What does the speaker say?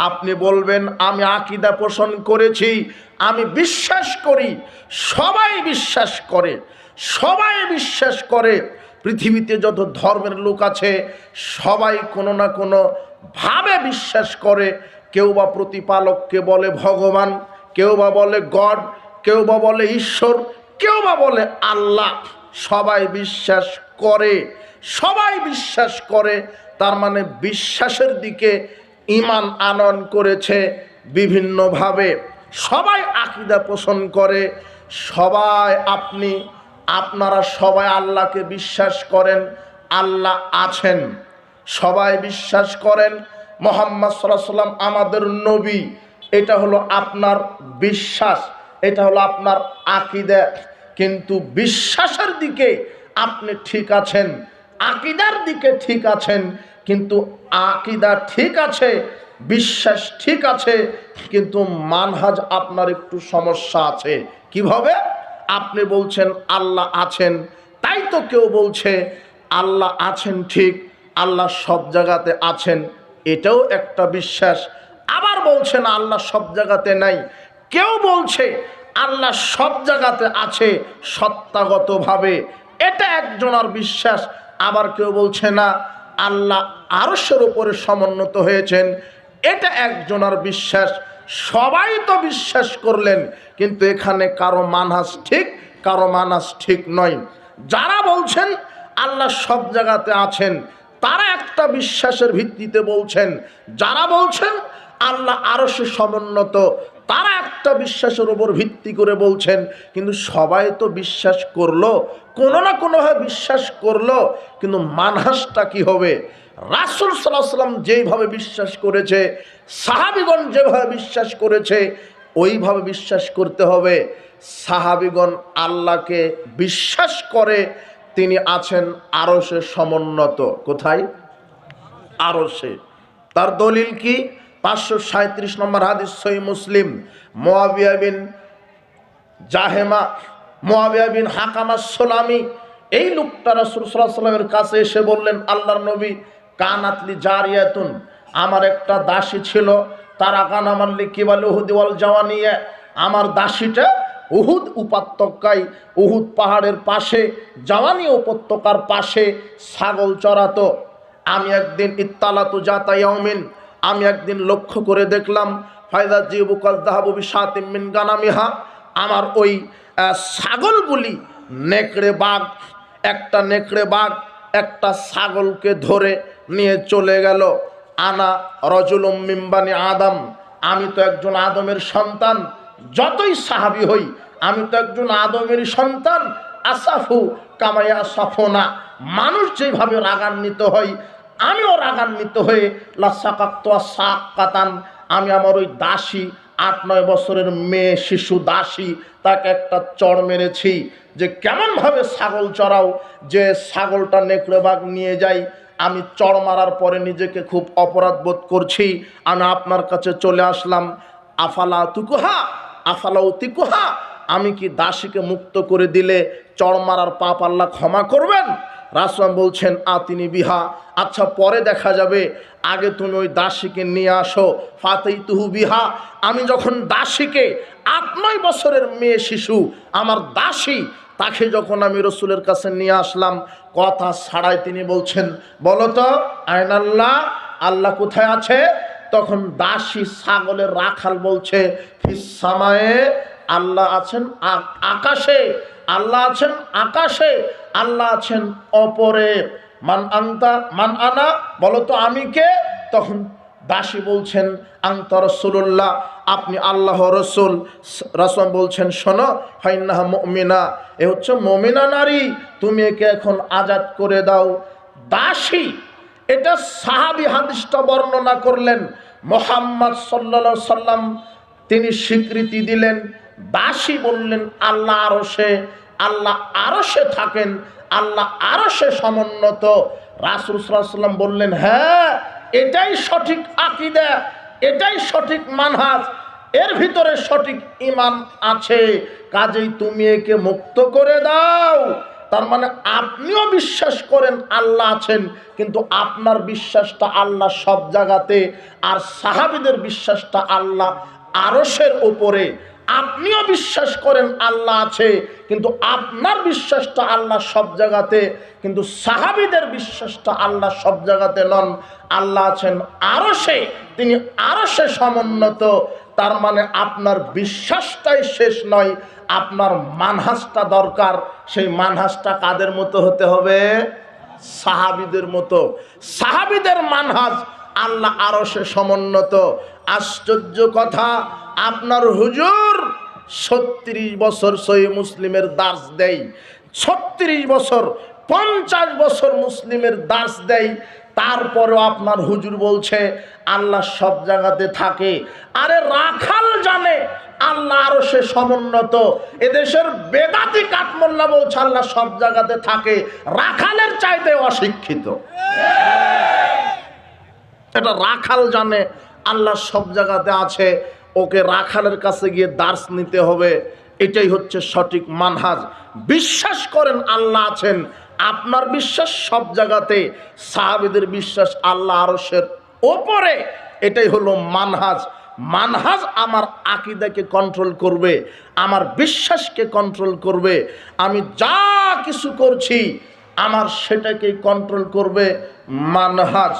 আপনি বলবেন আমি আকীদা পোষণ করেছি, আমি বিশ্বাস করি, সবাই বিশ্বাস করে, সবাই বিশ্বাস করে। পৃথিবীতে যত ধর্মের লোক আছে সবাই কোনো না কোনো ভাবে বিশ্বাস করে। কেউ বা প্রতিপালককে বলে ভগবান, কেউ বা বলে গড, কেউ বা বলে ঈশ্বর, কেউ বা বলে আল্লাহ। সবাই বিশ্বাস করে, সবাই বিশ্বাস করে। তার মানে বিশ্বাসের দিকে ঈমান আনয়ন করেছে বিভিন্নভাবে। সবাই আকীদা পোষণ করে, সবাই আপনারা সবাই আল্লাহকে বিশ্বাস করেন, আল্লাহ আছেন। সবাই বিশ্বাস করেন মুহাম্মদ সাল্লাল্লাহু আলাইহি ওয়াসাল্লাম আমাদের নবী। এটা হলো আপনার বিশ্বাস, এটা হলো আপনার আকীদা। কিন্তু বিশ্বাসের দিকে আপনি ঠিক আছেন, আকীদার দিকে ঠিক আছেন, কিন্তু আকীদা ঠিক আছে, বিশ্বাস ঠিক আছে, কিন্তু মানহাজ আপনার একটু সমস্যা আছে। কিভাবে? আপনি বলছেন আল্লাহ আছেন, তাই তো কেউ বলছে আল্লাহ আছেন ঠিক, আল্লাহ সব জায়গাতে আছেন, এটাও একটা বিশ্বাস। আবার বলছেন আল্লাহ সব জায়গাতে নাই। কেউ বলছে আল্লাহ সব জায়গাতে আছে সত্তাগতভাবে, এটা একজনের বিশ্বাস। আবার কেউ বলছে না আল্লাহ আরশের উপরে সমুন্নত হয়েছেন, এটা একজনের বিশ্বাস। সবাই তো বিশ্বাস করলেন, কিন্তু এখানে কারো মানহাজ ঠিক, কারো মানহাজ ঠিক নয়। যারা বলছেন আল্লাহ সব জায়গাতে আছেন তারা একটা বিশ্বাসের ভিত্তিতে বলছেন, যারা বলছেন আল্লাহ আরশে সমুন্নত তারা একটা বিশ্বাসের উপর ভিত্তি করে বলছেন। কিন্তু সবাই তো বিশ্বাস করলো, কোনো না কোনোভাবে বিশ্বাস করলো, কিন্তু মানহাজটা কি হবে? রাসূল সাল্লাল্লাহু আলাইহি ওয়াসাল্লাম যেইভাবে বিশ্বাস করেছে, সাহাবীগণ যেভাবে বিশ্বাস করেছে, ওইভাবে বিশ্বাস করতে হবে। সাহাবীগণ আল্লাহকে বিশ্বাস করে তিনি আছেন আরশে সমুন্নত। কোথায়? আরশে। তার দলিল কি? 537 নম্বর হাদিস সহিহ মুসলিম। মুআবিয়া বিন জাহেমা, মুআবিয়া বিন হাকামা সুলামি, এই লোকটা রাসূল সাল্লাল্লাহু আলাইহি ওয়াসাল্লামের কাছে এসে বললেন, আল্লাহর নবী, কানাতলি জারিয়াতুন, আমার একটা দাসী ছিল, তারা কান আমার লিকিবাল উহুদ ওয়াল জাওয়ানিয়া, আমার দাসীটা উহুদ উপত্যকায়, উহুদ পাহাড়ের পাশে, জাওয়ানি উপত্যকার পাশে ছাগল চরাতো। আমি একদিন ইত্তালাতু জাতা ইয়াউমিন, আমি একদিন লক্ষ্য করে দেখলাম, ফায়দা জিবু কাযযাহাবু বিশাতিম মিন গানামিহা, আমার ওই ছাগলগুলি নেকড়ে বাঘ, একটা নেকড়ে বাঘ একটা ছাগলকে ধরে নিয়ে চলে গেল। আনা রজুলুম মিন বানি আদম, আমি তো একজন আদমের সন্তান, যতই সাহাবী হই আমি তো একজন আদমের সন্তান। আসাফু কামায়া সাফোনা, মানুষ যেভাবে রাগান্বিত হয় আমিও রাগান্বিত হয়ে লাসাকাত্ত সাকাতান, আমি আমার ওই দাসী 8-9 বছরের মেয়ে শিশু দাসী, তাকে একটা চড় মেরেছি। যে কেমনভাবে ছাগল চড়াও, যে ছাগলটা নেকড়ে বাঘ নিয়ে যায়, আমি চড় মারার পরে নিজেকে খুব অপরাধ বোধ করছি, আমি আপনার কাছে চলে আসলাম। আফালা তুকুহা, আফালা উতিকুহা, আমি কি দাসীকে মুক্ত করে দিলে চড় মারার পাপ আল্লাহ ক্ষমা করবেন? রাসূল বলছেন আতিনি বিহা, আচ্ছা পরে দেখা যাবে, আগে তুমি ওই দাসীকে নিয়ে আসো। ফাতাইতুহু বিহা, আমি যখন দাসীকে 8-9 বছরের মেয়ে শিশু আমার দাসী, তাকে যখন আমি রসুলের কাছে নিয়ে আসলাম, কথা ছাড়াই তিনি বলছেন, বলো তো আইনাল্লাহ, আল্লাহ কোথায় আছে? তখন দাসী ছাগলের রাখাল বলছে, ফিস সামায়ে, আল্লাহ আছেন আকাশে, আল্লাহ আছেন আকাশে, আল্লাহ আছেন অপরে। মান আনতা, মান আনা, বলো তো আমি কে? তখন দাসী বলছেন আনতা রাসূলুল্লাহ, আপনি আল্লাহ রসুল। রাসূল বলছেন শোনো, ফাইন্নাহা মুমিনা, এ হচ্ছে মুমিনা নারী, তুমি একে এখন আজাদ করে দাও। দাসী, এটা সাহাবী হাদিসটা বর্ণনা করলেন, মুহাম্মদ সাল্লাল্লাহু আলাইহি সাল্লাম তিনি স্বীকৃতি দিলেন। দাসী বললেন আল্লাহ আরশে, আল্লাহ আরশে থাকেন, আল্লাহ আরশে সমুন্নত। রাসূল সাল্লাল্লাহু আলাইহি সাল্লাম বললেন, হ্যাঁ এটাই সঠিক আকীদা, এটাই সঠিক মানহাজ, এর ভিতরে সঠিক ঈমান আছে, কাজেই তুমি একে মুক্ত করে দাও। তার মানে আপনিও বিশ্বাস করেন আল্লাহ আছেন, কিন্তু আপনার বিশ্বাসটা আল্লাহ সব জায়গাতে, আর সাহাবীদের বিশ্বাসটা আল্লাহ আরশের উপরে। আপনিও বিশ্বাস করেন আল্লাহ আছে, কিন্তু আপনার বিশ্বাসটা আল্লাহ সব জায়গাতে, কিন্তু সাহাবীদের বিশ্বাসটা আল্লাহ সব জায়গাতে নন। আল্লাহ আছেন আরশে, তিনি আরশে সমুন্নত। তার মানে আপনার বিশ্বাসটাই শেষ নয়, আপনার মানহাজটা দরকার। সেই মানহাজটা কাদের মতো হতে হবে? সাহাবীদের মতো। সাহাবীদের মানহাজ আল্লাহ আরশে সমুন্নত। আশ্চর্য কথা, আপনার হুজুর 36 বছর সহিহ মুসলিমের দার্স দেয়, 36 বছর 50 বছর মুসলিমের দার্স দেয়, তারপরেও আপনার হুজুর বলছে আল্লাহ সব জায়গাতে থাকে। আরে রাখাল জানে আল্লাহ আরশে সমুন্নত। এদেশের বেদাতি কাঠমোল্লা বলছে আল্লাহ সব জায়গাতে থাকে, রাখালের চাইতে অশিক্ষিত। এটা রাখাল জানে আল্লাহ সব জায়গাতে আছে, ওকে রাখালের কাছে গিয়ে দার্স নিতে হবে। এটাই হচ্ছে সঠিক মানহাজ। বিশ্বাস করেন আল্লাহ আছেন, আপনার বিশ্বাস সব জায়গাতে, সাহাবীদের বিশ্বাস আল্লাহ আরশের ওপরে। এটাই হলো মানহাজ। মানহাজ আমার আকীদাকে কন্ট্রোল করবে, আমার বিশ্বাসকে কন্ট্রোল করবে। আমি যা কিছু করছি আমার সেটাকে কন্ট্রোল করবে মানহাজ।